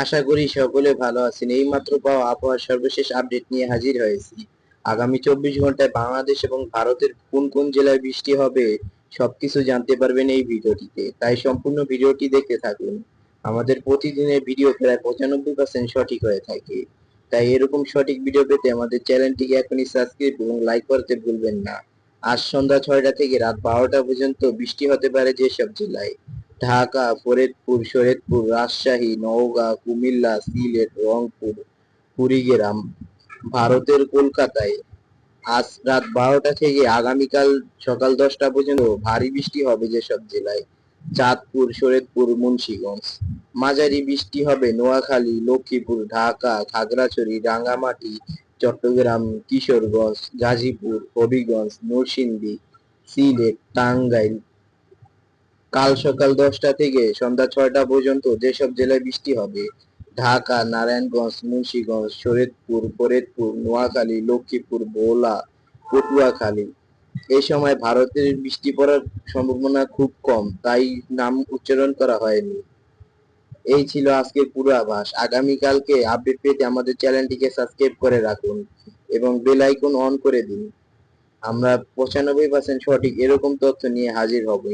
আশা করি সকলে ভালো আছেন। এইমাত্র পাওয়া আবহাওয়ার সর্বশেষ আপডেট নিয়ে হাজির হয়েছি। আগামী 24 ঘন্টায় বাংলাদেশ এবং ভারতের কোন কোন জেলায় বৃষ্টি হবে সবকিছু জানতে পারবেন এই ভিডিওটিতে। তাই সম্পূর্ণ ভিডিওটি দেখতে থাকুন। আমাদের প্রতিদিনের ভিডিও প্রায় 95% সঠিক হয়ে থাকে। তাই এরকম সঠিক ভিডিও পেতে আমাদের চ্যানেলটিকে এখনই সাবস্ক্রাইব এবং লাইক করতে ভুলবেন না। আজ সন্ধ্যা 6টা থেকে রাত 12টা পর্যন্ত বৃষ্টি হতে পারে যেসব জেলায়: ঢাকা, ফরিদপুর, শরীয়তপুর, রাজশাহী, নওগাঁ, কুমিল্লা, সিলেট, রংপুর, কুড়িগ্রাম। ভারতের কলকাতায় আজ রাত 12টা থেকে আগামীকাল সকাল 10টা পর্যন্ত ভারী বৃষ্টি হবে যেসব জেলায়: চাঁদপুর, শরীয়তপুর, মুন্সিগঞ্জ। মাঝারি বৃষ্টি হবে নোয়াখালী, লক্ষ্মীপুর, ঢাকা, খাগড়াছড়ি, রাঙ্গামাটি, চট্টগ্রাম, কিশোরগঞ্জ, গাজীপুর, হবিগঞ্জ, নরসিংদী, সিলেট, টাঙ্গাইল। কাল সকাল 10টা থেকে সন্ধ্যা 6টা পর্যন্ত যেসব জেলায় বৃষ্টি হবে: ঢাকা, নারায়ণগঞ্জ, মুন্সিগঞ্জ, শরীয়তপুর, ফরিদপুর, নোয়াখালী, লক্ষ্মীপুর, ভোলা, পটুয়াখালী। এই সময় ভারতের বৃষ্টি পড়ার সম্ভাবনা খুব কম, তাই নাম উচ্চারণ করা হয়নি। এই ছিল আজকের পূর্বাভাস। আগামীকালকে আপডেট পেতে আমাদের চ্যানেলটিকে সাবস্ক্রাইব করে রাখুন এবং বেল আইকন অন করে দিন। আমরা 95% সঠিক এরকম তথ্য নিয়ে হাজির হব।